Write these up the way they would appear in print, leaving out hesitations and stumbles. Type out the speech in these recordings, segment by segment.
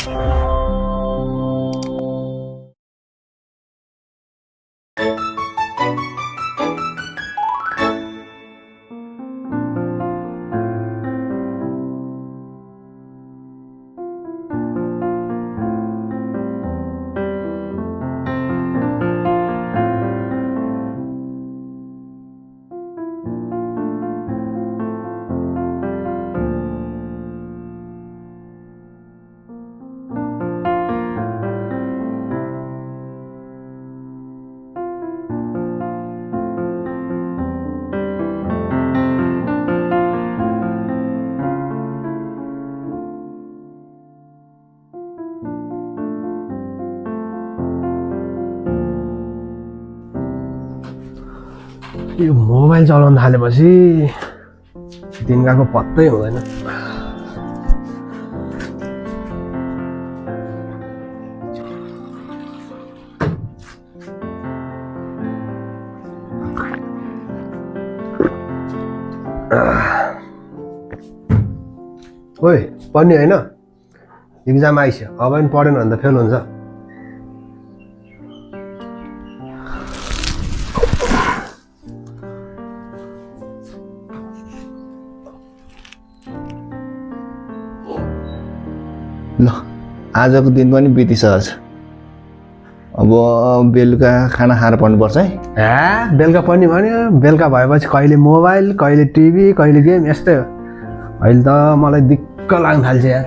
यो मोबाइल चलाउन थालेपछि दिनकाको पत्तै हुँदैन। ओइ पढ्ने होइन, इक्जाम आइस्यो, अब पनि पढेन भने त फेल हुन्छ। ल आजको दिन पनि बितिसकेछ। अब बेलुका खाना खाएर पढ्नुपर्छ है। बेलुका पढ्ने भन्यो, बेलुका भएपछि कहिले मोबाइल, कहिले टिभी, कहिले गेम, यस्तै हो। अहिले त मलाई दिक्क लाग्न थाल्छ यार।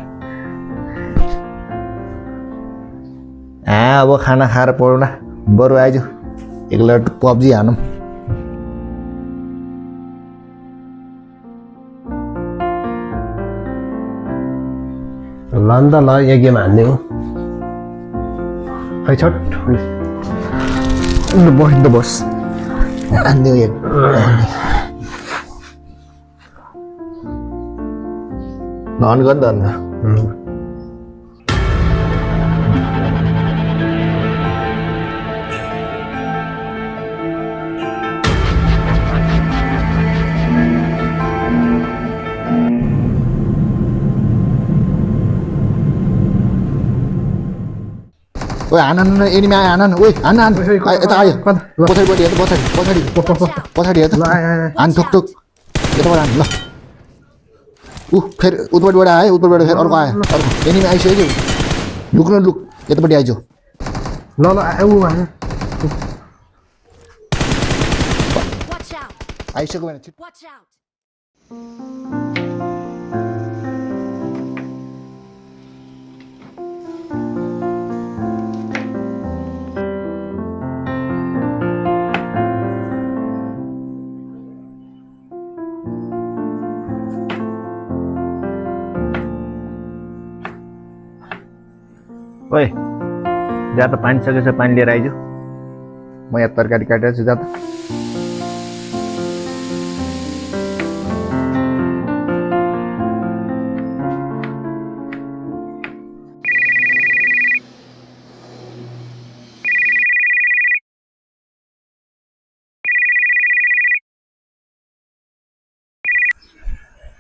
अब खाना खाएर पढौँला, बरु आइज एकलट पब्जी हानौँ। ल नि त, ल एक गेम हान्दिउँ। खै छोट बस त बस हानिदिउँ एक। धन गर धन। ओए हान एनिमी आयो, हान ओए हान हान यता आयो। पछाडि हेर, पछाडि हेर त। हान ठुक ठुक यताबाट हान। ल फेरि उतापट्टिबाट आयो, उतापट्टिबाट फेरि अर्को आयो। अर्को एनिमी आइसक्यो, लुक न लुक यतापट्टि आइज। ल ल आइसक्यो भने ओए जा त पानी सकेछ, पानी लिएर आइज। म यहाँ तरकारी काटेर छु, जा त।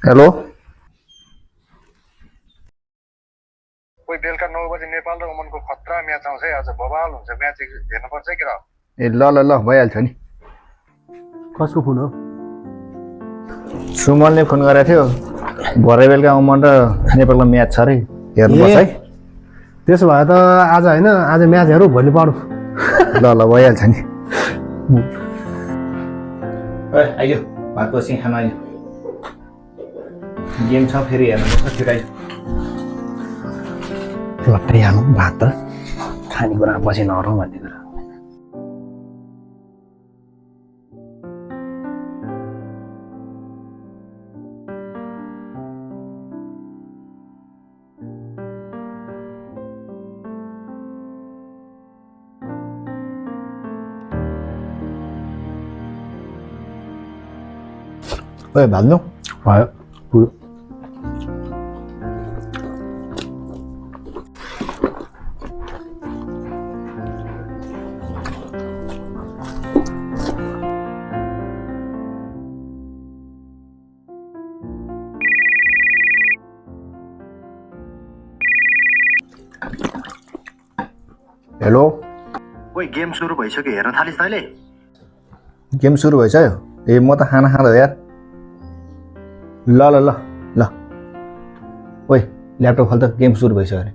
हेलो, कोही बेलुका 9 बजे नेपाल र ओमनको खतरा म्याच आउँछ है। आज बवाल हुन्छ म्याच, हेर्नुपर्छ है। ए ल ल ल भइहाल्छ नि। कसको फोन हो? सुमनले फोन गरेको थियो, भरे बेलुका ओमन र नेपालको म्याच छ अरे, हेर्नुपर्छ है। त्यसो भए त आज होइन, आज म्याच हेरौँ, भोलि पढौँ। ल ल भइहाल्छ नि। आइज भात बसी खाना आइज। गेम छ फेरि हेर्नुपर्छ, छिटो आइज। लट्टै हालौँ भात त, खानेकुरा पछि नहरौँ भन्ने कुरा। ओए भाल्नु भयो पुरो। हेलो ओइ गेम सुरु भइसक्यो हेर्न थालिस् तैँले गेम सुरु भइसक्यो ए म त खाना खाँदा यार ल ल ल ल ओइ ल्यापटप खोल त गेम सुरु भइसक्यो अरे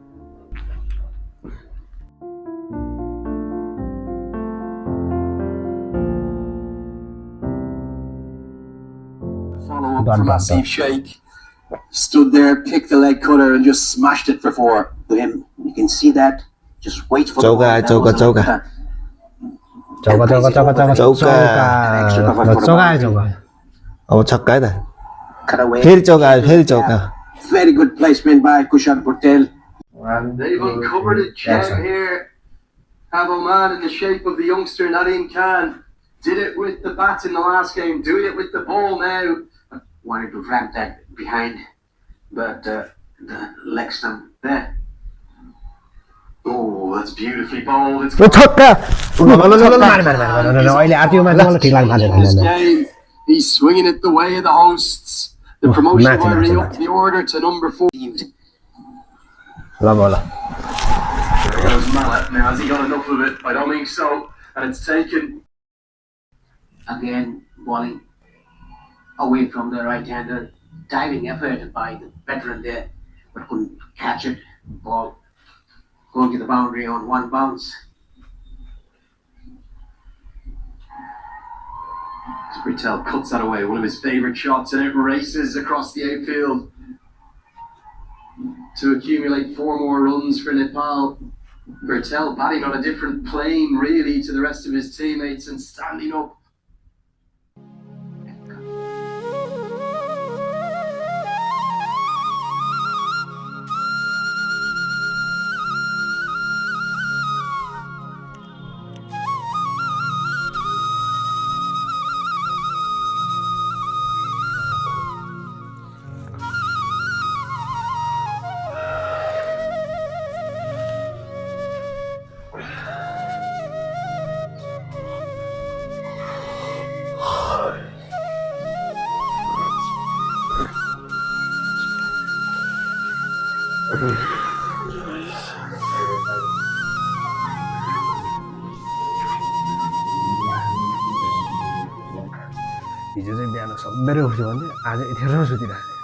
Follow up from massive shake. Stood there, picked the leg cutter, and just smashed it for 4. To him, you can see that. Just wait for Chauka, the ball. chauka, chauka. चौका अब छक्का है त Cut away. फेरि चौका आयो फेरि चौका Very good placement by Kushan Patel. They've uncovered a gem here. Have Oman in the shape of the youngster Nadeem Khan. Did it with the bat in the last game, doing it with the ball now. Wanted to ramp that behind, but the leg stump there. Oh, that's beautifully bowled. It's छक्का अहिले आरटिओमा मलाई ठिक लाग्न थाल्यो this game. He's swinging it the way of the hosts. The promotion Matty, will Matty, re-up the order to number 4. ल ल ल There's Mallet. Now, has he got enough of it? I don't think so. And it's taken. Again, bowling away from the right-hander. Diving effort by the veteran there, but couldn't catch it. Ball going to the boundary on one bounce. Patel cuts that away. One of his favourite shots, and it races across the outfield to accumulate 4 more runs for Nepal. Patel batting on a different plane, really, to the rest of his teammates and standing up. हिजो चाहिँ बिहान सबेरै उठ्यो भने आज यतिखेर सुतिरहेको